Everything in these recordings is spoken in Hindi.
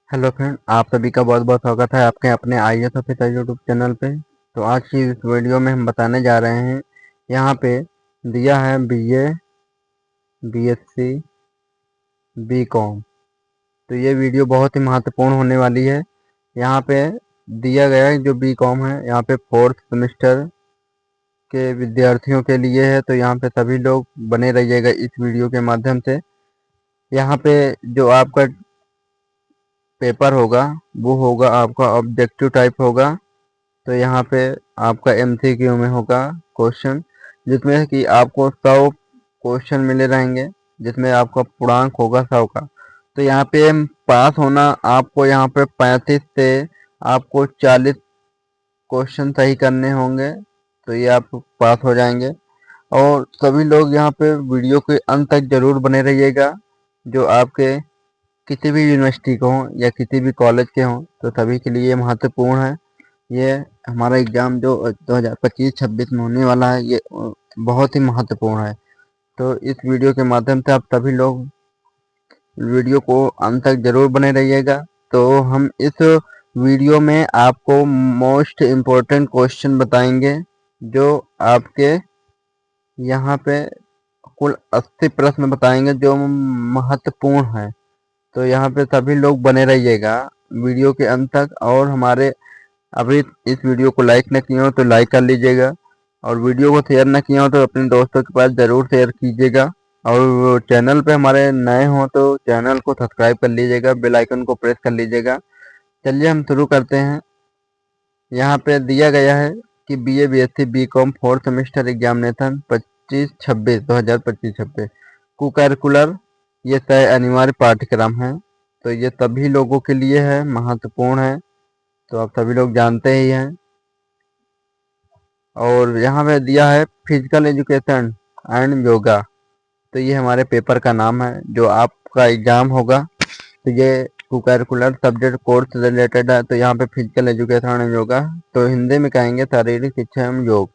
हेलो फ्रेंड, आप सभी का बहुत बहुत स्वागत है आपके अपने आईएएस ऑफिसर यूट्यूब चैनल पे। तो आज की इस वीडियो में हम बताने जा रहे हैं, यहाँ पे दिया है बीए, बीएससी, बीकॉम। तो ये वीडियो बहुत ही महत्वपूर्ण होने वाली है। यहाँ पे दिया गया है जो बीकॉम है, यहाँ पे 4th सेमेस्टर के विद्यार्थियों के लिए है। तो यहाँ पे सभी लोग बने रहिएगा इस वीडियो के माध्यम से। यहाँ पे जो आपका पेपर होगा वो होगा आपका ऑब्जेक्टिव टाइप होगा। तो यहाँ पे आपका एमसीक्यू में होगा क्वेश्चन, जिसमें कि आपको 100 क्वेश्चन मिले रहेंगे, जिसमें आपका पूर्णांक होगा 100 का। तो यहाँ पे पास होना आपको यहाँ पे 35 से आपको 40 क्वेश्चन सही करने होंगे, तो ये आप पास हो जाएंगे। और सभी लोग यहाँ पे वीडियो के अंत तक जरूर बने रहिएगा। जो आपके किसी भी यूनिवर्सिटी के हों या किसी भी कॉलेज के हों, तो सभी के लिए महत्वपूर्ण है। ये हमारा एग्ज़ाम जो 2025-26 में होने वाला है, ये बहुत ही महत्वपूर्ण है। तो इस वीडियो के माध्यम से आप सभी लोग वीडियो को अंत तक ज़रूर बने रहिएगा। तो हम इस वीडियो में आपको मोस्ट इम्पोर्टेंट क्वेश्चन बताएंगे, जो आपके यहाँ पे कुल 80 प्रश्न बताएंगे जो महत्वपूर्ण है। तो यहाँ पे सभी लोग बने रहिएगा वीडियो के अंत तक। और हमारे अभी इस वीडियो को लाइक न किया हो तो लाइक कर लीजिएगा, और वीडियो को शेयर न किया हो तो अपने दोस्तों के पास ज़रूर शेयर कीजिएगा। और चैनल पे हमारे नए हों तो चैनल को सब्सक्राइब कर लीजिएगा, बेल आइकन को प्रेस कर लीजिएगा। चलिए हम शुरू करते हैं। यहाँ पे दिया गया है कि BA, BSc, BCom 4th semester examination 2025 co-curricular, ये तय अनिवार्य पाठ्यक्रम है। तो ये सभी लोगों के लिए है, महत्वपूर्ण है, तो आप सभी लोग जानते ही हैं। और यहाँ पे दिया है फिजिकल एजुकेशन एंड योगा। तो ये हमारे पेपर का नाम है जो आपका एग्जाम होगा। तो ये कोकरिकुलर सब्जेक्ट कोर्स रिलेटेड है। तो यहाँ पे फिजिकल एजुकेशन एंड योगा, तो हिंदी में कहेंगे शारीरिक शिक्षा एवं योग।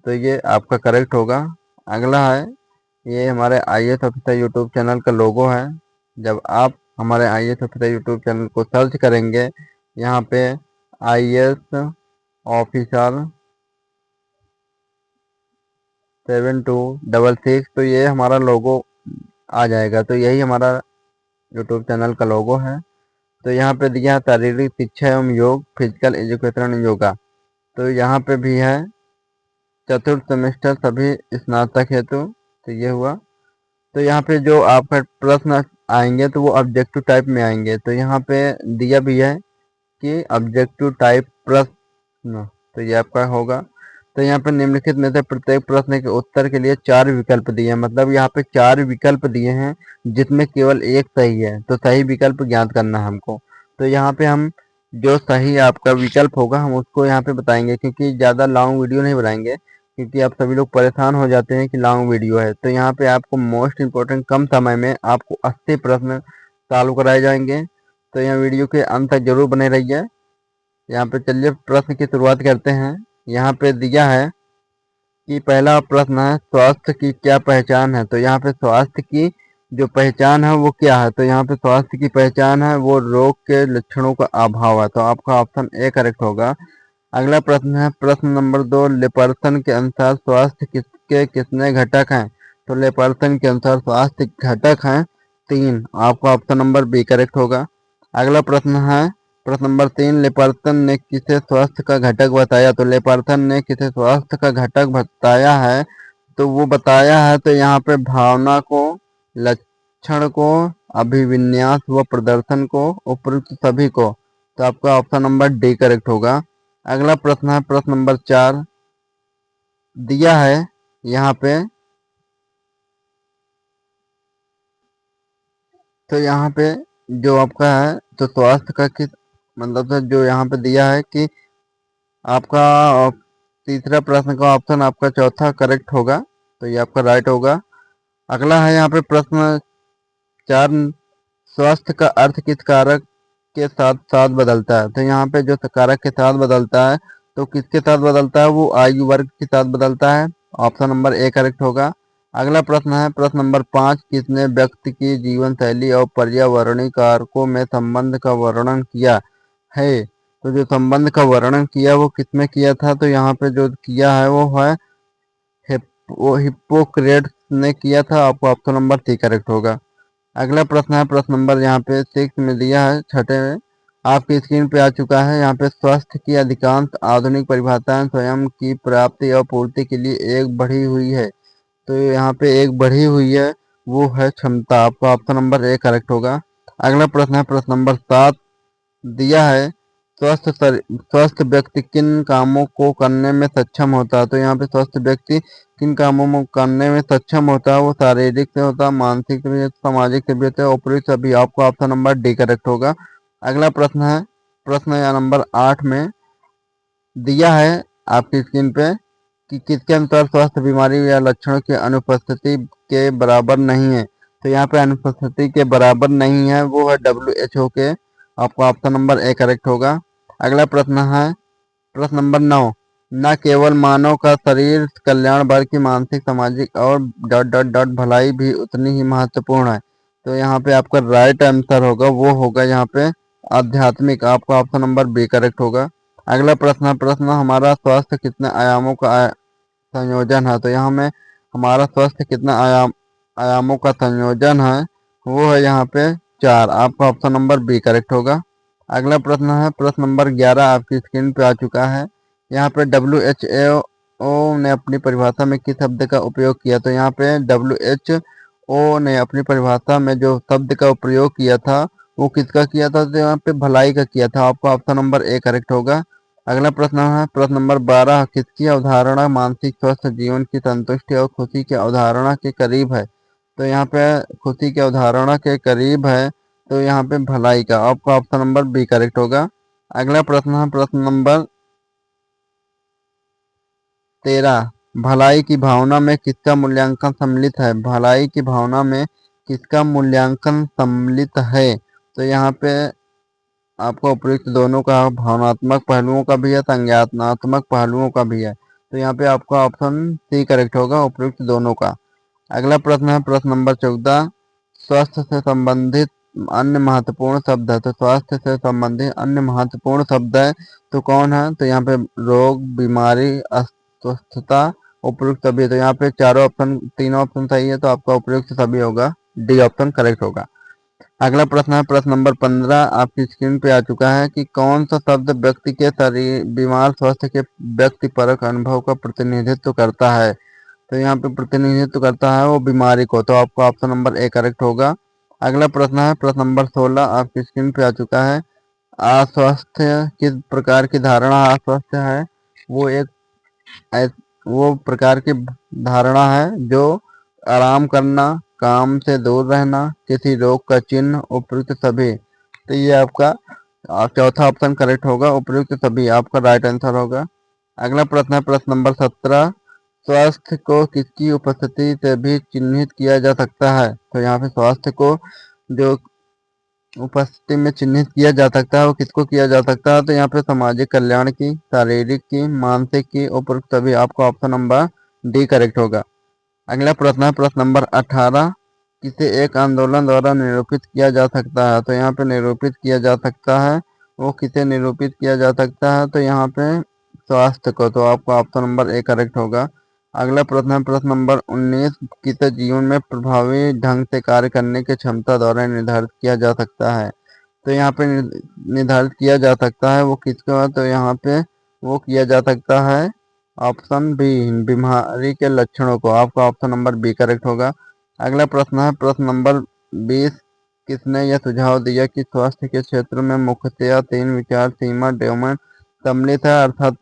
तो ये आपका करेक्ट होगा। अगला है, ये हमारे आईएएस ऑफिसर यूट्यूब चैनल का लोगो है। जब आप हमारे आईएएस ऑफिसर यूट्यूब चैनल को सर्च करेंगे, यहाँ पे आईएएस ऑफिसर 7266, तो ये हमारा लोगो आ जाएगा। तो यही हमारा यूट्यूब चैनल का लोगो है। तो यहाँ पे दिया है शारीरिक शिक्षा एवं योग, फिजिकल एजुकेशन योगा। तो यहाँ पे भी है 4th सेमेस्टर सभी स्नातक हेतु। तो ये हुआ। तो यहाँ पे जो आपका प्रश्न आएंगे तो वो ऑब्जेक्टिव टाइप में आएंगे। तो यहाँ पे दिया भी है कि ऑब्जेक्टिव टाइप प्रश्न, तो ये आपका होगा। तो यहाँ पे निम्नलिखित में से प्रत्येक प्रश्न के उत्तर के लिए 4 विकल्प दिए हैं। मतलब यहाँ पे 4 विकल्प दिए हैं, जिसमें केवल एक सही है। तो सही विकल्प ज्ञात करना है हमको। तो यहाँ पे हम जो सही आपका विकल्प होगा हम उसको यहाँ पे बताएंगे, क्योंकि ज़्यादा लॉन्ग वीडियो नहीं बनाएंगे, क्योंकि आप सभी लोग परेशान हो जाते हैं कि लॉन्ग वीडियो है। तो यहाँ पे आपको मोस्ट इम्पोर्टेंट कम समय में आपको 80 प्रश्न सॉल्व कराए जाएंगे। तो यहाँ वीडियो के अंत तक जरूर बने रहिए। यहाँ पे चलिए प्रश्न की शुरुआत करते हैं। यहाँ पे दिया है कि पहला प्रश्न है, स्वास्थ्य की क्या पहचान है। तो यहाँ पे स्वास्थ्य की जो पहचान है वो क्या है। तो यहाँ पे स्वास्थ्य की पहचान है वो रोग के लक्षणों का अभाव है। तो आपका ऑप्शन ए करेक्ट होगा। अगला प्रश्न है, प्रश्न नंबर 2, लेपर्सन के अनुसार स्वास्थ्य किसके कितने घटक हैं। तो लेपर्सन के अनुसार स्वास्थ्य घटक हैं 3। आपका ऑप्शन नंबर बी करेक्ट होगा। अगला प्रश्न है, प्रश्न नंबर 3, लेपर्सन ने किसे स्वास्थ्य का घटक बताया। तो लेपर्सन ने किसे स्वास्थ्य का घटक बताया है, तो वो बताया है तो यहाँ पे भावना को, लक्षण को, अभिविन्यास व प्रदर्शन को, उपयुक्त सभी को। तो आपका ऑप्शन नंबर डी करेक्ट होगा। अगला प्रश्न है, प्रश्न नंबर 4 दिया है यहाँ पे। तो यहाँ पे जो आपका है तो स्वास्थ्य का किस मतलब से जो यहाँ पे दिया है कि आपका तीसरा प्रश्न का ऑप्शन आपका चौथा करेक्ट होगा। तो ये आपका राइट होगा। अगला है यहाँ पे प्रश्न 4, स्वास्थ्य का अर्थ किस कारक के साथ साथ बदलता है। तो यहाँ पे जो कारक के साथ बदलता है, तो किसके साथ बदलता है, वो आयु वर्ग के साथ बदलता है। ऑप्शन नंबर ए करेक्ट होगा। अगला प्रश्न है प्रश्न नंबर 5, किसने व्यक्ति की जीवन शैली और पर्यावरणीय कारकों में संबंध का वर्णन किया है? तो जो संबंध का वर्णन किया वो किसमें किया था? तो यहाँ पे जो किया है वो है वो हिप्पोक्रेट्स ने किया था। आपको ऑप्शन नंबर सी करेक्ट होगा। अगला प्रश्न है प्रश्न नंबर यहाँ पे 6 में दिया है, छठे में आपकी स्क्रीन पे आ चुका है। यहाँ पे स्वास्थ्य की अधिकांश आधुनिक परिभाषाएं स्वयं की प्राप्ति और पूर्ति के लिए एक बढ़ी हुई है। तो यहाँ पे एक बढ़ी हुई है वो है क्षमता। आपका ऑप्शन नंबर ए करेक्ट होगा। अगला प्रश्न है प्रश्न नंबर 7 दिया है, स्वस्थ व्यक्ति किन कामों को करने में सक्षम होता है? तो यहाँ पे स्वस्थ व्यक्ति किन कामों में करने में सक्षम होता है? वो शारीरिक से होता है, मानसिक से भी होता है, सामाजिक से भी होता है, उपयुक्त सभी। आपको ऑप्शन नंबर डी करेक्ट होगा। अगला प्रश्न है प्रश्न या नंबर 8 में दिया है आपकी स्क्रीन पे कि किसके अनुसार स्वास्थ्य बीमारी या लक्षणों की अनुपस्थिति के बराबर नहीं है? तो यहाँ पे अनुपस्थिति के बराबर नहीं है वो है WHO के। आपका ऑप्शन नंबर ए करेक्ट होगा। अगला प्रश्न है प्रश्न नंबर 9, न केवल मानव का शरीर कल्याण बल्कि मानसिक सामाजिक और डॉट डॉट डॉट भलाई भी उतनी ही महत्वपूर्ण है। तो यहाँ पे आपका राइट आंसर होगा वो होगा यहाँ पे आध्यात्मिक। आपका ऑप्शन नंबर बी करेक्ट होगा। अगला प्रश्न हमारा स्वास्थ्य कितने आयामों का संयोजन है? तो यहाँ में हमारा स्वास्थ्य कितना आयामों का संयोजन है वो है यहाँ पे 4। आपका ऑप्शन नंबर बी करेक्ट होगा। अगला प्रश्न है प्रश्न नंबर 11 आपकी स्क्रीन पे आ चुका है। यहाँ पे WHO ने अपनी परिभाषा में किस शब्द का उपयोग किया? तो यहाँ पे WHO ने अपनी परिभाषा में जो शब्द का प्रयोग किया था वो किसका किया था? तो यहाँ पे भलाई का किया था। आपका ऑप्शन नंबर ए करेक्ट होगा। अगला प्रश्न है प्रश्न नंबर 12, किसकी अवधारणा मानसिक स्वस्थ जीवन की संतुष्टि और खुशी की अवधारणा के करीब है? तो यहाँ पे खुशी की अवधारणा के करीब है तो यहाँ पे भलाई का। आपका ऑप्शन नंबर बी करेक्ट होगा। अगला प्रश्न है प्रश्न नंबर 13, भलाई की भावना में किसका मूल्यांकन सम्मिलित है? भलाई की भावना में किसका मूल्यांकन सम्मिलित है? तो यहाँ पे आपको उपयुक्त दोनों का, भावनात्मक पहलुओं का भी है, संज्ञानात्मक पहलुओं का भी है। तो यहाँ पे आपका ऑप्शन सी करेक्ट होगा, उपयुक्त दोनों का। अगला प्रश्न है प्रश्न नंबर 14, स्वास्थ्य से संबंधित अन्य महत्वपूर्ण शब्द है। तो स्वास्थ्य से संबंधित अन्य महत्वपूर्ण शब्द है तो कौन है? तो यहाँ पे रोग, बीमारी, अस्वस्थता, उपयुक्त सभी। तो यहाँ पे चारों ऑप्शन, तीनों ऑप्शन सही है तो आपका उपयुक्त सभी होगा, डी ऑप्शन करेक्ट होगा। अगला प्रश्न है प्रश्न नंबर 15 आपकी स्क्रीन पे आ चुका है कि कौन सा शब्द व्यक्ति के शरीर बीमार स्वास्थ्य के व्यक्तिपरक अनुभव का प्रतिनिधित्व करता है? तो यहाँ पे प्रतिनिधित्व करता है वो बीमारी को। तो आपका ऑप्शन नंबर ए करेक्ट होगा। अगला प्रश्न है प्रश्न नंबर 16 आपकी स्क्रीन पे आ चुका है। अस्वास्थ्य किस प्रकार की धारणा अस्वास्थ्य है? वो एक वो प्रकार की धारणा है जो आराम करना, काम से दूर रहना, किसी रोग का चिन्ह, उपयुक्त सभी। तो ये आपका चौथा ऑप्शन करेक्ट होगा, उपयुक्त सभी आपका राइट आंसर होगा। अगला प्रश्न है प्रश्न नंबर 17, स्वास्थ्य को किसकी उपस्थिति से भी चिन्हित किया जा सकता है? तो यहाँ पे स्वास्थ्य को जो उपस्थिति में चिन्हित किया जा सकता है वो किसको किया जा सकता है? तो यहाँ पे सामाजिक कल्याण की, शारीरिक की, मानसिक की, उपयुक्त सभी। आपका ऑप्शन नंबर डी करेक्ट होगा। अगला प्रश्न है प्रश्न नंबर 18, किसे एक आंदोलन द्वारा निरूपित किया जा सकता है? तो यहाँ पे निरूपित किया जा सकता है वो किसे निरूपित किया जा सकता है? तो यहाँ पे स्वास्थ्य को। तो आपका ऑप्शन नंबर ए करेक्ट होगा। अगला प्रश्न है प्रश्न नंबर 19, किसे जीवन में प्रभावी ढंग से कार्य करने की क्षमता द्वारा निर्धारित किया जा सकता है? तो यहाँ पे निर्धारित किया जा सकता है वो किसका? तो यहाँ पे वो किया जा सकता है ऑप्शन बी, बीमारी के लक्षणों को। आपका ऑप्शन नंबर बी करेक्ट होगा। अगला प्रश्न है प्रश्न नंबर 20, किसने यह सुझाव दिया कि स्वास्थ्य के क्षेत्र में मुख्यतया 3 विचार सीमा डोमेन सम्मिलित है, अर्थात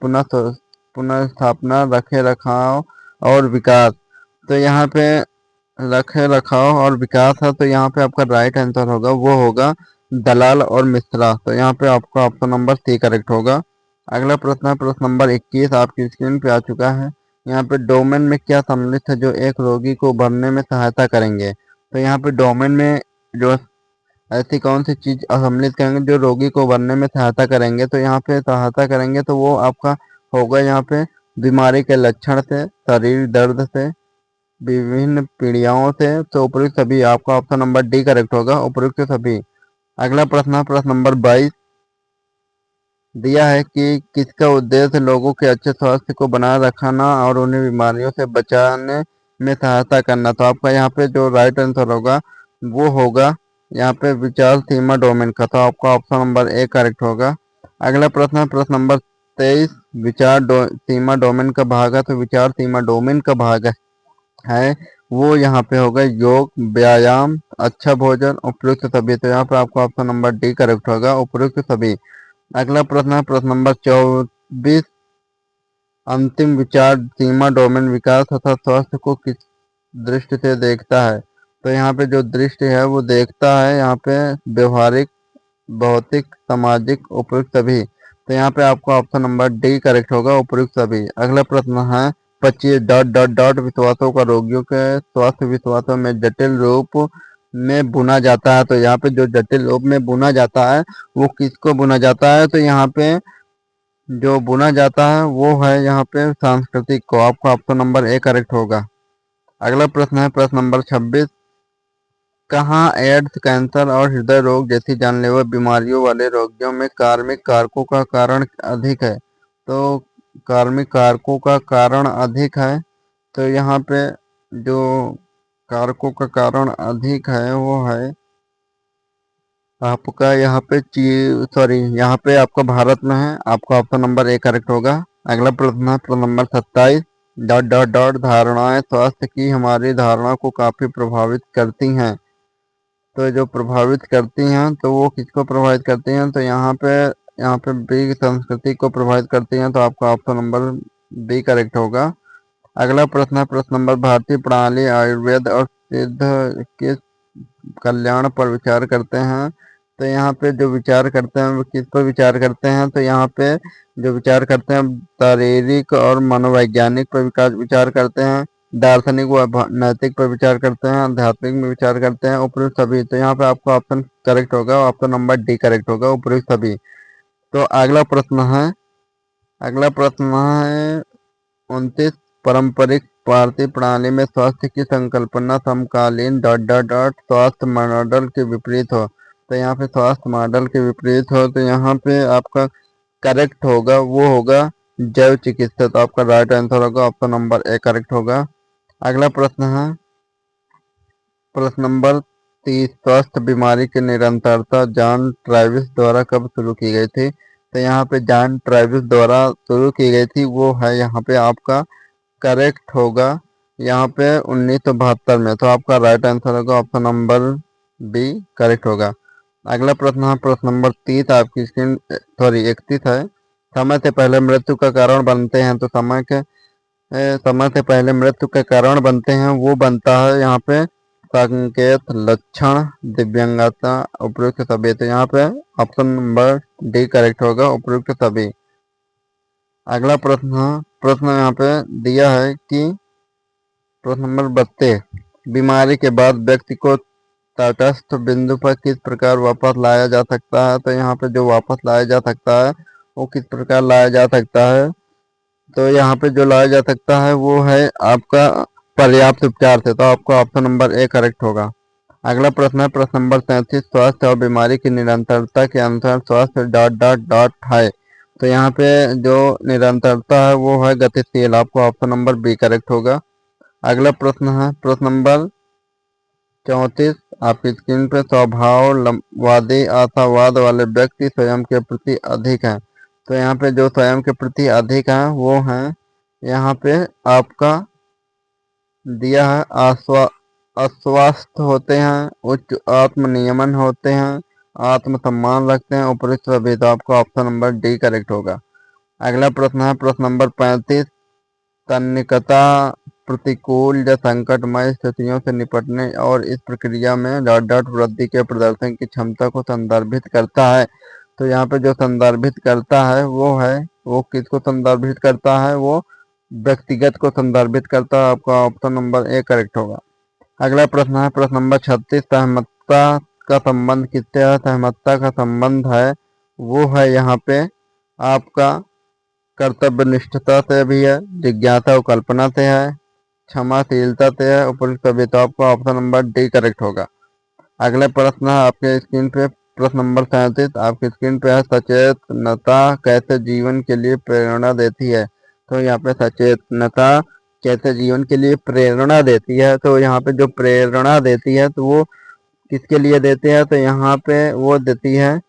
पुनर्स्थापना, रखे रखाव और विकास। तो यहाँ पे रखे रखाव और विकास है तो यहाँ पे आपका राइट आंसर होगा वो होगा दलाल और मिश्रा। तो यहाँ पे आपका ऑप्शन नंबर सी करेक्ट होगा। अगला प्रश्न है प्रश्न नंबर 21 आपकी स्क्रीन पे आ चुका है। यहाँ पे डोमेन में क्या सम्मिलित है जो एक रोगी को उभरने में सहायता करेंगे? तो यहाँ पे डोमेन में जो ऐसी कौन सी चीज सम्मिलित करेंगे जो रोगी को उभरने में सहायता करेंगे? तो यहाँ पे सहायता करेंगे तो वो आपका होगा यहाँ पे बीमारी के लक्षण से, शरीर दर्द से, विभिन्न पीढ़ियों से, तो उपयुक्त सभी। आपका ऑप्शन नंबर डी करेक्ट होगा, उपयुक्त सभी। अगला प्रश्न है प्रश्न नंबर 22 दिया है कि किसका उद्देश्य लोगों के अच्छे स्वास्थ्य को बनाए रखना और उन्हें बीमारियों से बचाने में सहायता करना। तो आपका यहाँ पे जो राइट आंसर होगा वो होगा यहाँ पे विचार सीमा डोमेन का। तो आपका ऑप्शन नंबर ए करेक्ट होगा। अगला प्रश्न है प्रश्न नंबर 23 सीमा डोमेन का भाग है। तो विचार सीमा डोमेन का भाग है वो यहाँ पे होगा योग, व्यायाम, अच्छा भोजन, उपयुक्त सभी। तो यहाँ पे आपका ऑप्शन नंबर डी करेक्ट होगा, उपयुक्त सभी। अगला प्रश्न है प्रश्न नंबर 24 अंतिम विचार सीमा डोमेन विकास तथा स्वास्थ्य को किस दृष्टि से देखता है। तो यहाँ पे जो दृष्टि है वो देखता है यहाँ पे व्यवहारिक, भौतिक, सामाजिक, उपयुक्त सभी। तो यहाँ पे आपका ऑप्शन नंबर डी करेक्ट होगा, उपयुक्त सभी। अगला प्रश्न है 25 डॉट डॉट डॉट विश्वासों का रोगियों के स्वास्थ्य विश्वासों में जटिल रूप में बुना जाता है। तो यहाँ पे जो जटिल रूप में बुना जाता है वो किसको बुना जाता है। तो यहाँ पे जो बुना जाता है वो है यहाँ पे सांस्कृतिक को। आपका ऑप्शन नंबर ए करेक्ट होगा। अगला प्रश्न है प्रश्न नंबर 26 कहाँ एड्स, कैंसर और हृदय रोग जैसी जानलेवा बीमारियों वाले रोगियों में कार्मिक कारकों का कारण अधिक है। तो कार्मिक कारकों का कारण अधिक है। तो यहाँ पे जो कारकों का कारण अधिक है वो है आपका यहाँ पे यहाँ पे आपका भारत में है। आपका ऑप्शन नंबर ए करेक्ट होगा। अगला प्रश्न है प्रश्न नंबर 27 डॉट डॉट डॉट धारणाएं स्वास्थ्य की हमारी धारणा को काफी प्रभावित करती हैं। तो जो प्रभावित करती हैं तो वो किसको प्रभावित करती हैं। तो यहाँ पे बी संस्कृति को प्रभावित करती हैं। तो आपका ऑप्शन नंबर बी करेक्ट होगा। अगला प्रश्न है प्रश्न नंबर भारतीय प्रणाली आयुर्वेद और सिद्ध के कल्याण पर विचार करते हैं। तो यहाँ पे जो विचार करते हैं वो किस पर विचार करते हैं। तो यहाँ पे जो विचार करते हैं शारीरिक और मनोवैज्ञानिक पर विचार करते हैं, दार्शनिक व नैतिक पर विचार करते हैं, आध्यात्मिक में विचार करते हैं, उपयुक्त सभी। तो यहाँ पे आपका ऑप्शन करेक्ट होगा, ऑप्शन नंबर डी करेक्ट होगा, उपयुक्त सभी। तो अगला प्रश्न है 29 पारंपरिक भारतीय प्रणाली में स्वास्थ्य की संकल्पना समकालीन डॉट डॉट डॉट स्वास्थ्य मॉडल के विपरीत हो। तो यहाँ पे स्वास्थ्य मॉडल के विपरीत हो। तो यहाँ पे आपका करेक्ट होगा वो होगा जैव चिकित्सा। तो आपका राइट आंसर होगा ऑप्शन नंबर ए करेक्ट होगा। अगला प्रश्न है प्रश्न नंबर 30 स्वास्थ्य बीमारी की निरंतरता जॉन ट्रैविस द्वारा कब शुरू की गई थी। तो यहाँ पे जॉन ट्रैविस द्वारा शुरू की गई थी वो है यहाँ पे आपका करेक्ट होगा यहाँ पे 1972 में। तो आपका राइट आंसर होगा ऑप्शन नंबर बी करेक्ट होगा। अगला प्रश्न है प्रश्न नंबर 30 आपकी स्क्रीन 31 है। समय से पहले मृत्यु का कारण बनते हैं। तो समय से पहले मृत्यु के कारण बनते हैं वो बनता है यहाँ पे संकेत, लक्षण, दिव्यांगता, उपयुक्त सभी। तो यहाँ पे ऑप्शन नंबर डी करेक्ट होगा, उपयुक्त सभी। अगला प्रश्न यहाँ पे दिया है कि प्रश्न नंबर 32 बीमारी के बाद व्यक्ति को तटस्थ बिंदु पर किस प्रकार वापस लाया जा सकता है। तो यहाँ पे जो वापस लाया जा सकता है वो किस प्रकार लाया जा सकता है। तो यहाँ पे जो लाया जा सकता है वो है आपका पर्याप्त उपचार से। तो आपका ऑप्शन नंबर ए करेक्ट होगा। अगला प्रश्न है प्रश्न नंबर 37 स्वास्थ्य और बीमारी की निरंतरता के अनुसार स्वास्थ्य डॉट डॉट डॉट है। तो यहाँ पे जो निरंतरता है वो है गतिशील। आपको ऑप्शन नंबर बी करेक्ट होगा। अगला प्रश्न है प्रश्न नंबर 34 आपकी स्क्रीन पे स्वभाववादी आशावाद वाले व्यक्ति स्वयं के प्रति अधिक हैं। तो यहाँ पे जो स्वयं के प्रति अधिक हैं वो हैं यहाँ पे आपका दिया है अस्वस्थ होते हैं, उच्च आत्मनियमन होते हैं, आत्मसम्मान रखते हैं, उपयुक्त सभी। तो आपका ऑप्शन नंबर डी करेक्ट होगा। अगला प्रश्न है प्रश्न नंबर 35 तन्निकता प्रतिकूल या संकटमय स्थितियों से निपटने और इस प्रक्रिया में डॉट डॉट वृद्धि के प्रदर्शन की क्षमता को संदर्भित करता है। तो यहाँ पे जो संदर्भित करता है वो किसको संदर्भित करता है, वो व्यक्तिगत को संदर्भित करता है। आपका ऑप्शन नंबर ए करेक्ट होगा। अगला प्रश्न है प्रश्न नंबर 36 सहमतता का संबंध किससे है। सहमतता का संबंध है वो है यहाँ पे आपका कर्तव्यनिष्ठता से भी है, जिज्ञासा और कल्पना से है, क्षमाशीलता से है उपयुक्त सभी, तो आपका ऑप्शन नंबर डी करेक्ट होगा। अगला प्रश्न है आपके स्क्रीन पे, प्रश्न नंबर 37 आपकी स्क्रीन पे है, सचेतनता कैसे जीवन के लिए प्रेरणा देती है। तो यहाँ पे सचेतनता कैसे जीवन के लिए प्रेरणा देती है, तो यहाँ पे जो प्रेरणा देती है तो वो किसके लिए देते हैं, तो यहाँ पे वो देती है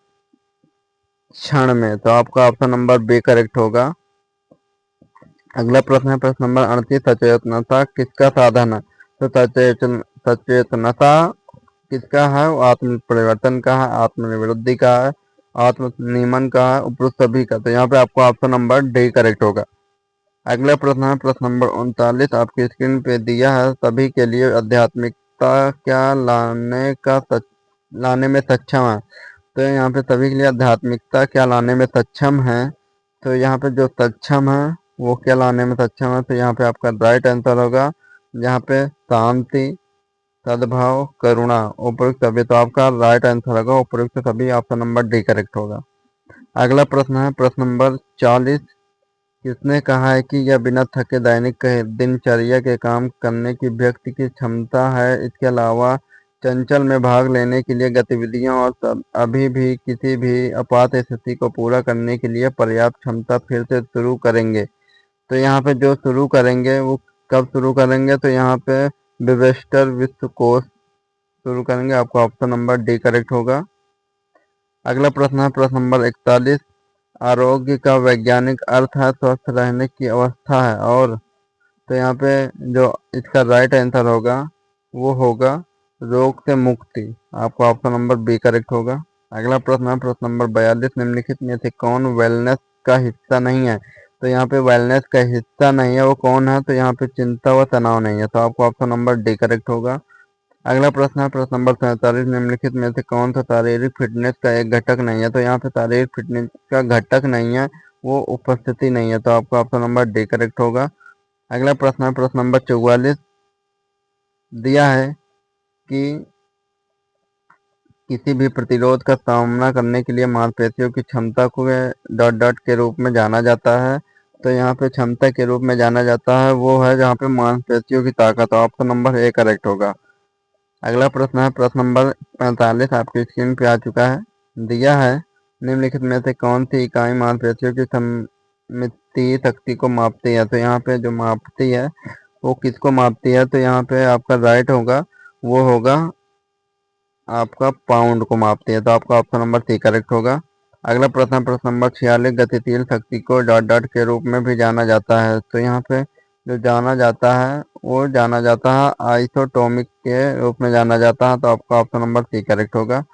क्षण में, तो आपका ऑप्शन नंबर बी करेक्ट होगा। अगला प्रश्न है प्रश्न नंबर 38 सचेतनता किसका साधन है। तो सचेतनता किसका है, वो आत्म परिवर्तन का है, आत्मनिवृत्ति का है, आत्म नियमन का है, उपरोक्त सभी का, तो यहाँ पे आपको ऑप्शन नंबर डी करेक्ट होगा। अगला प्रश्न है प्रश्न नंबर 39 आपकी स्क्रीन पे दिया है, सभी के लिए आध्यात्मिकता क्या लाने में सक्षम है। तो यहाँ पे सभी के लिए आध्यात्मिकता क्या लाने में सक्षम है, तो यहाँ पे जो सक्षम है वो क्या लाने में सक्षम है, तो यहाँ पे आपका राइट आंसर होगा, यहाँ पे शांति, सद्भाव, करुणा, उपयुक्त सभी, तो आपका राइट आंसर होगा उपयुक्त सभी, ऑप्शन नंबर डी करेक्ट होगा। अगला प्रश्न है प्रश्न नंबर 40 किसने कहा है कि यह बिना थके दैनिक दिनचर्या के काम करने की व्यक्ति की क्षमता है। इसके अलावा चंचल में भाग लेने के लिए गतिविधियों और अभी भी किसी भी आपात स्थिति को पूरा करने के लिए पर्याप्त क्षमता फिर से शुरू करेंगे। तो यहाँ पे जो शुरू करेंगे वो कब शुरू करेंगे, तो यहाँ पे वेबस्टर विश्वकोश शुरू करेंगे, आपका ऑप्शन नंबर डी करेक्ट होगा। अगला प्रश्न है प्रश्न नंबर 41 आरोग्य का वैज्ञानिक अर्थ है स्वस्थ रहने की अवस्था है, और तो यहाँ पे जो इसका राइट आंसर होगा वो होगा रोग से मुक्ति, आपका ऑप्शन नंबर बी करेक्ट होगा। अगला प्रश्न है प्रश्न नंबर 42 निम्नलिखित में से कौन वेलनेस का हिस्सा नहीं है। तो यहाँ पे वेलनेस का हिस्सा नहीं है वो कौन है, तो यहाँ पे चिंता व तनाव नहीं है, तो आपका ऑप्शन नंबर डी करेक्ट होगा। अगला प्रश्न है प्रश्न नंबर 47 निम्नलिखित में से कौन सा शारीरिक फिटनेस का एक घटक नहीं है। तो यहाँ पे शारीरिक फिटनेस का घटक नहीं है वो उपस्थिति नहीं है, तो आपका ऑप्शन नंबर डी करेक्ट होगा। अगला प्रश्न है प्रश्न नंबर 44 दिया है कि किसी भी प्रतिरोध का सामना करने के लिए मांसपेशियों की क्षमता को डॉट डॉट के रूप में जाना जाता है। तो यहाँ पे क्षमता के रूप में जाना जाता है वो है जहाँ पे मांसपेशियों की ताकत, तो ऑप्शन नंबर ए करेक्ट होगा। अगला प्रश्न है प्रश्न नंबर 45 आपकी स्क्रीन पे आ चुका है, दिया है निम्नलिखित में से कौन सी इकाई मांसपेशियों की सममितीय शक्ति को मापती है। तो यहाँ पे जो मापती है वो किसको मापती है, तो यहाँ पे आपका राइट होगा वो होगा आपका पाउंड को मापती है, तो आपका ऑप्शन नंबर सी करेक्ट होगा। अगला प्रश्न प्रश्न नंबर 46 गतिशील शक्ति को डॉट डॉट के रूप में भी जाना जाता है। तो यहाँ पे जो जाना जाता है वो जाना जाता है आइसोटोमिक के रूप में जाना जाता है, तो आपका ऑप्शन नंबर सी करेक्ट होगा।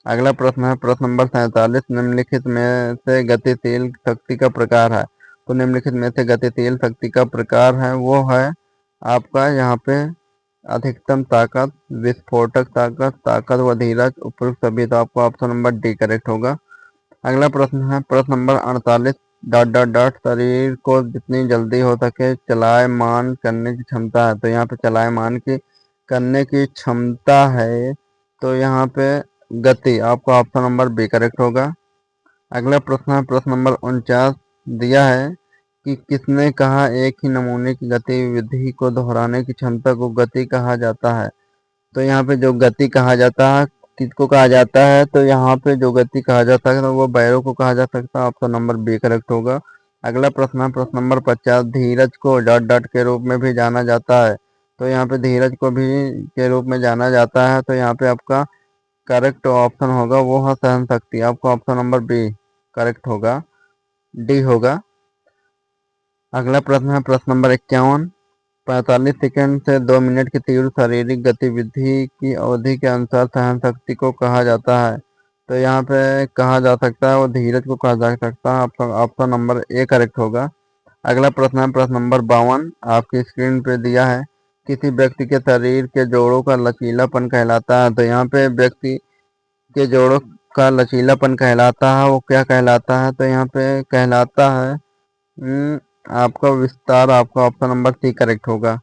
अगला प्रश्न है प्रश्न नंबर 47 निम्नलिखित में से गतिशील शक्ति का प्रकार है। तो निम्नलिखित में से गतिशील शक्ति का प्रकार है वो है आपका यहाँ पे अधिकतम ताकत, विस्फोटक ताकत, ताकत व धीरज, उपयुक्त सभी, तो आपका ऑप्शन नंबर डी करेक्ट होगा। अगला प्रश्न है प्रश्न नंबर 48 डॉट डॉट डॉट शरीर को जितनी जल्दी हो सके चलायमान करने की क्षमता है। तो यहाँ पे चलायमान की करने की क्षमता है, तो यहाँ पे गति, आपका ऑप्शन नंबर बी करेक्ट होगा। अगला प्रश्न है प्रश्न नंबर 49 दिया है कि किसने कहा एक ही नमूने की गतिविधि को दोहराने की क्षमता को गति कहा जाता है। तो यहाँ पे जो गति कहा जाता है किसको कहा जाता है, तो यहाँ पे जो गति कहा जाता है तो वो बैरो को कहा जा सकता है, ऑप्शन नंबर बी करेक्ट होगा। अगला प्रश्न है प्रश्न नंबर 50 धीरज को डॉट डॉट के रूप में भी जाना जाता है। तो यहाँ पे धीरज को भी के रूप में जाना जाता है, तो यहाँ पे आपका करेक्ट ऑप्शन होगा वो है सहन शक्ति, आपका ऑप्शन नंबर बी करेक्ट होगा, डी होगा। अगला प्रश्न है प्रश्न नंबर 51 45 सेकंड से 2 मिनट की तीव्र शारीरिक गतिविधि की अवधि के अनुसार सहन शक्ति को कहा जाता है। तो यहाँ पे कहा जा सकता है वो धीरज को कहा जा सकता है, आपका ऑप्शन नंबर ए करेक्ट होगा। अगला प्रश्न है प्रश्न नंबर 52 आपकी स्क्रीन पे दिया है किसी व्यक्ति के शरीर के जोड़ों का लचीलापन कहलाता है। तो यहाँ पे व्यक्ति के जोड़ों का लचीलापन कहलाता है वो क्या कहलाता है, तो यहाँ पे कहलाता है आपका विस्तार, आपका ऑप्शन नंबर सी करेक्ट होगा।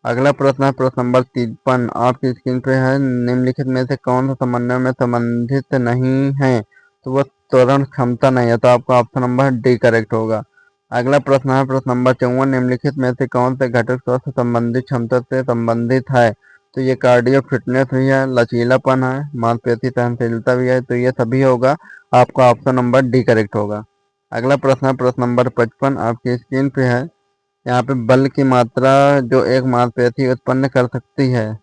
अगला प्रश्न है प्रश्न नंबर 53 आपकी स्क्रीन पे है निम्नलिखित में से कौन सा समन्वय में संबंधित नहीं है, तो वह त्वरण क्षमता नहीं है, तो आपका ऑप्शन नंबर डी करेक्ट होगा। अगला प्रश्न है प्रश्न नंबर 54, निम्नलिखित में से कौन से घटक स्वास्थ्य संबंधी क्षमता से संबंधित है? तो ये कार्डियो फिटनेस भी है, लचीलापन है, मांसपेशी सहनशीलता भी है। तो ये सभी होगा, आपका ऑप्शन नंबर डी करेक्ट होगा। अगला प्रश्न है प्रश्न नंबर 55, आपकी स्क्रीन पे है। यहाँ पे बल की मात्रा जो एक मांसपेशी उत्पन्न कर सकती है,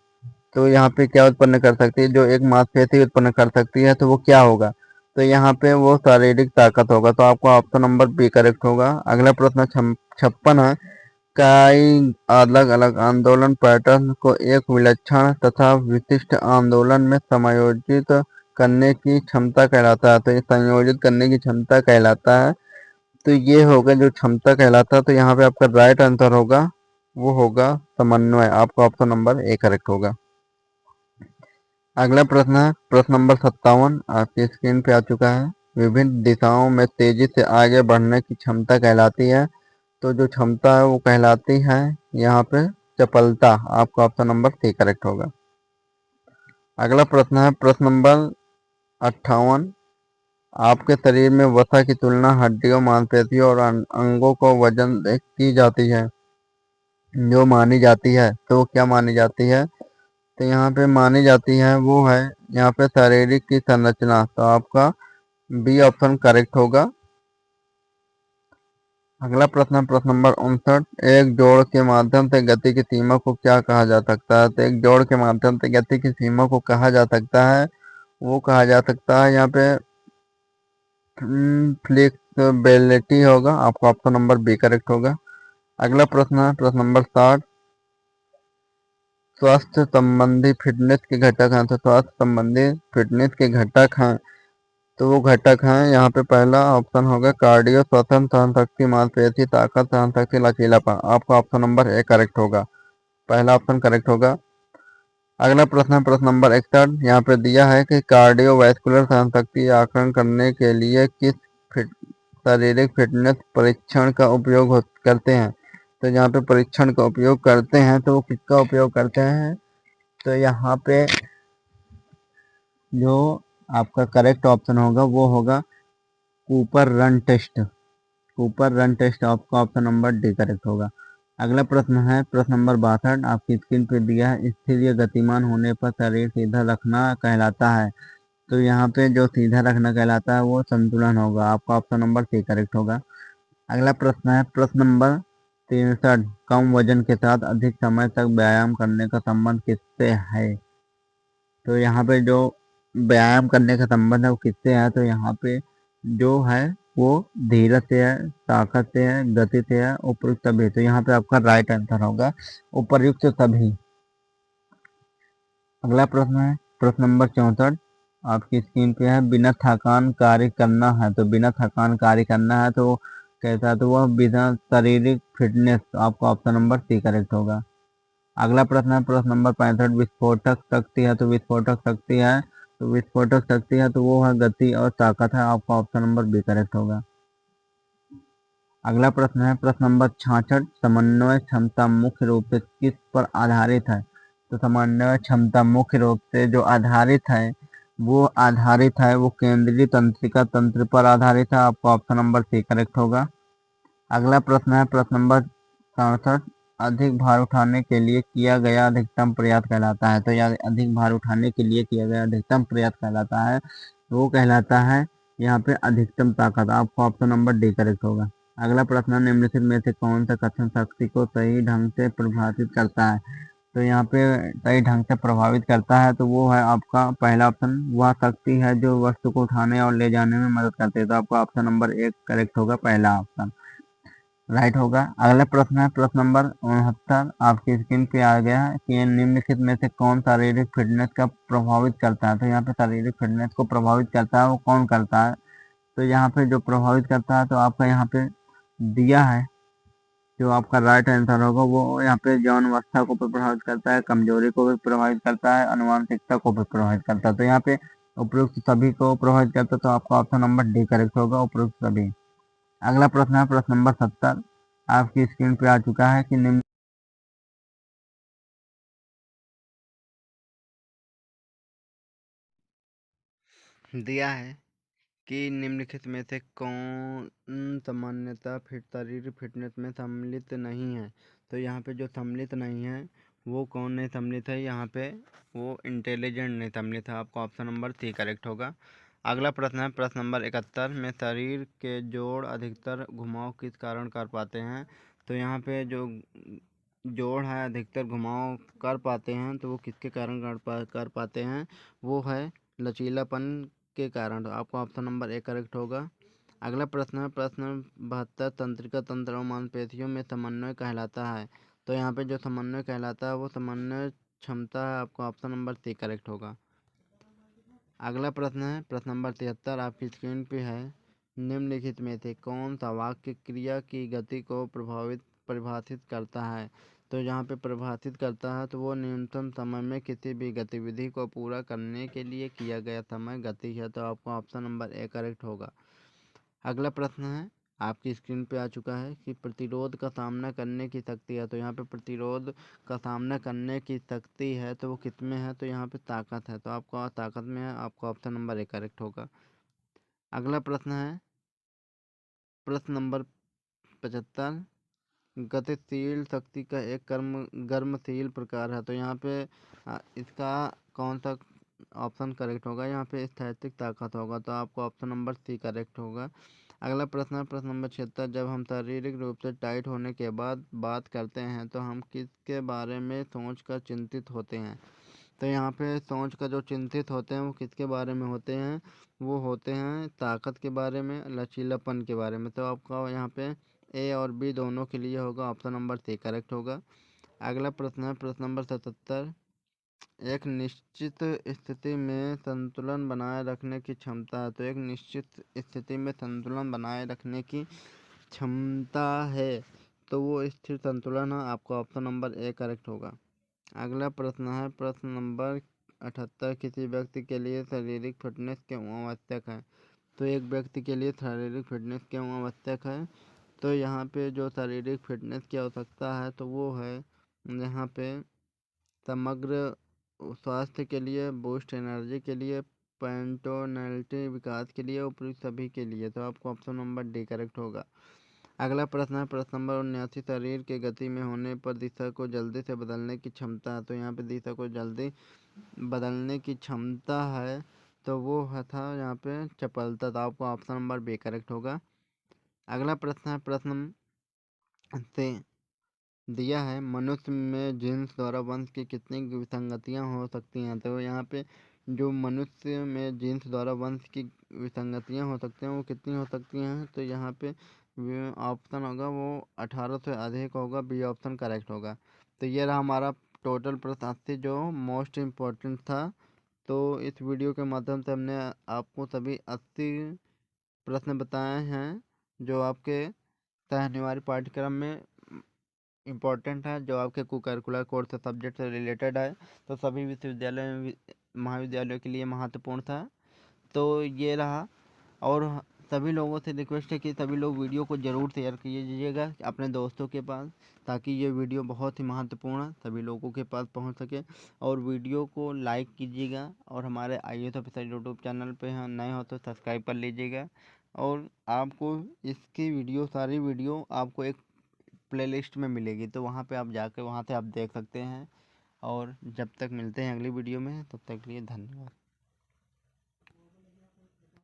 तो यहाँ पे क्या उत्पन्न कर सकती है? जो एक मांसपेशी उत्पन्न कर सकती है, तो वो क्या होगा? तो यहाँ पे वो शारीरिक ताकत होगा। तो आपका ऑप्शन नंबर बी करेक्ट होगा। अगला प्रश्न 56 है, कई अलग अलग आंदोलन पैटर्न को एक विलक्षण तथा विशिष्ट आंदोलन में समायोजित करने की क्षमता कहलाता है। तो ये संयोजित करने की क्षमता कहलाता है। तो ये होगा जो क्षमता कहलाता है। तो यहाँ पे आपका राइट आंसर होगा, वो होगा समन्वय। आपका ऑप्शन नंबर ए करेक्ट होगा। अगला प्रश्न है प्रश्न नंबर 57, आपकी स्क्रीन पे आ चुका है। विभिन्न दिशाओं में तेजी से आगे बढ़ने की क्षमता कहलाती है। तो जो क्षमता है वो कहलाती है यहाँ पे चपलता। आपका ऑप्शन नंबर सी करेक्ट होगा। अगला प्रश्न है प्रश्न नंबर 58, आपके शरीर में वसा की तुलना हड्डियों, मांसपेशियों और अंगों को वजन से की जाती है, जो मानी जाती है। तो वो क्या मानी जाती है? तो यहाँ पे मानी जाती है वो है यहाँ पे शारीरिक की संरचना। तो आपका बी ऑप्शन करेक्ट होगा। अगला प्रश्न प्रश्न नंबर 59, एक जोड़ के माध्यम से गति की सीमा को क्या कहा जा सकता है? तो एक जोड़ के माध्यम से गति की सीमा को कहा जा सकता है, वो कहा जा सकता है यहाँ पे फ्लेक्सिबिलिटी होगा। आपका ऑप्शन नंबर बी करेक्ट होगा। अगला प्रश्न है प्रश्न नंबर 60, स्वास्थ्य संबंधी फिटनेस के घटक हैं। तो स्वास्थ्य संबंधी फिटनेस के घटक हैं, तो वो घटक हैं यहाँ पे पहला ऑप्शन होगा कार्डियो, श्वसन, सहनशक्ति, मांसपेशी ताकत, सहनशक्ति, लचीलापन। आपका ऑप्शन नंबर ए करेक्ट होगा, पहला ऑप्शन करेक्ट होगा। अगला प्रश्न है प्रश्न नंबर 61, यहाँ पे दिया है कि कार्डियोवैस्कुलर सहनशक्ति आकलन करने के लिए किस फिट शारीरिक फिटनेस परीक्षण का उपयोग करते हैं? तो यहाँ पे परीक्षण का उपयोग करते हैं, तो वो किसका उपयोग करते हैं? तो यहाँ पे जो आपका करेक्ट ऑप्शन होगा वो होगा Cooper run test. Cooper run test आपका ऑप्शन नंबर डी करेक्ट होगा। अगला प्रश्न है प्रश्न नंबर 62, आपकी स्क्रीन पे दिया है, स्थिर या गतिमान होने पर शरीर सीधा रखना कहलाता है। तो यहाँ पे जो सीधा रखना कहलाता है वो संतुलन होगा। आपका ऑप्शन नंबर सी करेक्ट होगा। अगला प्रश्न है प्रश्न नंबर 63, कम वजन के साथ अधिक समय तक व्यायाम करने का संबंध किससे है? तो यहाँ पे जो व्यायाम करने का संबंध है वो किससे है? तो यहाँ पे जो है वो धीरज से है, ताकत से है, गति से है, उपयुक्त सभी। तो यहाँ पे आपका राइट आंसर होगा उपयुक्त सभी। अगला प्रश्न है प्रश्न नंबर 64, आपकी स्क्रीन पे है, बिना थकान कार्य करना है। तो बिना थकान कार्य करना है तो कैसा है? तो वह बिना शारीरिक फिटनेस। आपका ऑप्शन नंबर सी करेक्ट होगा। अगला प्रश्न है प्रश्न नंबर 65, विस्फोटक शक्ति है। तो विस्फोटक शक्ति है, तो विस्फोटक शक्ति है तो वो है गति और ताकत है। आपका ऑप्शन नंबर बी करेक्ट होगा। अगला प्रश्न है प्रश्न नंबर 66, समन्वय क्षमता मुख्य रूप से किस पर आधारित है? तो समन्वय क्षमता मुख्य रूप से जो आधारित है वो केंद्रीय तंत्रिका तंत्र पर आधारित है। आपका ऑप्शन नंबर सी करेक्ट होगा। अगला प्रश्न है प्रश्न नंबर 67, अधिक भार उठाने के लिए किया गया अधिकतम प्रयास कहलाता है। तो यह अधिक भार उठाने के लिए किया गया अधिकतम प्रयास कहलाता है, वो कहलाता है यहाँ पे अधिकतम ताकत। आपका ऑप्शन नंबर डी करेक्ट होगा। अगला प्रश्न है, निम्नलिखित में से कौन सा कथन शक्ति को सही ढंग से प्रभावित करता है? तो यहाँ पे सही ढंग से प्रभावित करता है तो वो है आपका पहला ऑप्शन, वह शक्ति है जो वस्तु को उठाने और ले जाने में मदद करती है। तो आपका ऑप्शन नंबर एक करेक्ट होगा, पहला ऑप्शन राइट होगा। अगला प्रश्न है प्रश्न नंबर 69, आपकी स्क्रीन पे आ गया है कि निम्नलिखित में से कौन शारीरिक फिटनेस का प्रभावित करता है? तो यहाँ पे शारीरिक फिटनेस को प्रभावित करता है वो कौन करता है? तो यहाँ पे जो प्रभावित करता है तो आपका यहाँ पे दिया है, जो आपका राइट आंसर होगा वो यहाँ पे यौनावस्था को भी प्रभावित करता है, कमजोरी को भी प्रभावित करता है, अनुवांशिकता को भी प्रभावित करता है। तो यहाँ पे उपयुक्त सभी को प्रभावित करता है। तो आपका ऑप्शन नंबर डी करेक्ट होगा, उपयुक्त सभी। अगला प्रश्न है प्रश्न नंबर 70, आपकी स्क्रीन पे आ चुका है कि निम्न दिया है कि निम्नलिखित में से कौन सामान्यतः शारीरिक फिटनेस में सम्मिलित नहीं है। तो यहाँ पे जो सम्मिलित नहीं है वो कौन नहीं सम्मिलित है, यहाँ पे वो इंटेलिजेंट नहीं सम्मिलित है। आपका ऑप्शन नंबर सी करेक्ट होगा। अगला प्रश्न है प्रश्न नंबर 71 में शरीर के जोड़ अधिकतर घुमाव किस कारण कर पाते हैं। तो यहाँ पे जो जोड़ है अधिकतर घुमाव कर पाते हैं तो वो किसके कारण कर पाते हैं, वो है लचीलापन के कारण। तो आपका ऑप्शन नंबर ए करेक्ट होगा। अगला प्रश्न है प्रश्न 72 तंत्रिका तंत्र और मांसपेशियों में समन्वय कहलाता है। तो यहाँ पे जो समन्वय कहलाता है वो समन्वय क्षमता है। आपका ऑप्शन नंबर सी करेक्ट होगा। अगला प्रश्न है प्रश्न नंबर 73 आपकी स्क्रीन पे है। निम्नलिखित में से कौन सा वाक्य क्रिया की गति को परिभाषित करता है। तो यहाँ पे परिभाषित करता है तो वो न्यूनतम समय में किसी भी गतिविधि को पूरा करने के लिए किया गया समय गति है। तो आपका ऑप्शन नंबर ए करेक्ट होगा। अगला प्रश्न है आपकी स्क्रीन पे आ चुका है कि प्रतिरोध का सामना करने की शक्ति है। तो यहाँ पे प्रतिरोध का सामना करने की शक्ति है तो वो किस में है, तो यहाँ पे ताकत है। तो आपका ताकत में है। आपका ऑप्शन नंबर ए करेक्ट होगा। अगला प्रश्न है प्रश्न नंबर 75 गतिशील शक्ति का एक गर्मशील प्रकार है। तो यहाँ पे इसका कौन सा ऑप्शन करेक्ट होगा, यहाँ पे स्थैतिक ताकत होगा। तो आपका ऑप्शन नंबर सी करेक्ट होगा। अगला प्रश्न है प्रश्न नंबर 76 जब हम शारीरिक रूप से टाइट होने के बाद बात करते हैं तो हम किसके बारे में सोच कर चिंतित होते हैं। तो यहाँ पे सोच कर जो चिंतित होते हैं वो किसके बारे में होते हैं, वो होते हैं ताकत के बारे में, लचीलापन के बारे में। तो आपका यहाँ पे ए और बी दोनों के लिए होगा। ऑप्शन नंबर सी करेक्ट होगा। अगला प्रश्न है प्रश्न नंबर 77 एक निश्चित स्थिति में संतुलन बनाए रखने की क्षमता है। तो एक निश्चित स्थिति में संतुलन बनाए रखने की क्षमता है तो वो स्थिर संतुलन है। आपका ऑप्शन नंबर ए करेक्ट होगा। अगला प्रश्न है प्रश्न नंबर 78 किसी व्यक्ति के लिए शारीरिक फिटनेस क्यों आवश्यक है। तो एक व्यक्ति के लिए शारीरिक फिटनेस क्यों आवश्यक है, तो यहाँ पे जो शारीरिक फिटनेस की आवश्यकता है तो वो है यहाँ पे समग्र स्वास्थ्य के लिए, बूस्ट एनर्जी के लिए, पेंटोनलिटी विकास के लिए, उपयुक्त सभी के लिए। तो आपको ऑप्शन नंबर डी करेक्ट होगा। अगला प्रश्न है प्रश्न नंबर 79 शरीर के गति में होने पर दिशा को जल्दी से बदलने की क्षमता है। तो यहाँ पे दिशा को जल्दी बदलने की क्षमता है तो वो है था यहाँ पे चपलता। तो आपको ऑप्शन नंबर बी करेक्ट होगा। अगला प्रश्न है प्रश्न से दिया है मनुष्य में जीन्स द्वारा वंश की कितनी विसंगतियां हो सकती हैं। तो यहाँ पे जो मनुष्य में जीन्स द्वारा वंश की विसंगतियां हो सकती हैं वो कितनी हो सकती हैं, तो यहाँ पे ऑप्शन होगा वो 18 से अधिक होगा। बी ऑप्शन करेक्ट होगा। तो ये रहा हमारा टोटल प्रश्न 80 जो मोस्ट इम्पोर्टेंट था। तो इस वीडियो के माध्यम से हमने आपको सभी 80 प्रश्न बताए हैं जो आपके अनिवार्य पाठ्यक्रम में इम्पोर्टेंट है, जो आपके को-करिकुलर कोर्स से सब्जेक्ट से रिलेटेड है। तो सभी विश्वविद्यालय महाविद्यालयों के लिए महत्वपूर्ण था। तो ये रहा। और सभी लोगों से रिक्वेस्ट है कि सभी लोग वीडियो को ज़रूर शेयर कीजिएगा अपने दोस्तों के पास, ताकि ये वीडियो बहुत ही महत्वपूर्ण सभी लोगों के पास पहुंच सके। और वीडियो को लाइक कीजिएगा और हमारे IAS ऑफिसर यूट्यूब चैनल पे हैं नए हो तो सब्सक्राइब कर लीजिएगा। और आपको इसकी वीडियो सारी वीडियो आपको एक प्लेलिस्ट में मिलेगी, तो वहाँ पे आप जाकर वहाँ से आप देख सकते हैं। और जब तक मिलते हैं अगली वीडियो में, तब तक के लिए धन्यवाद।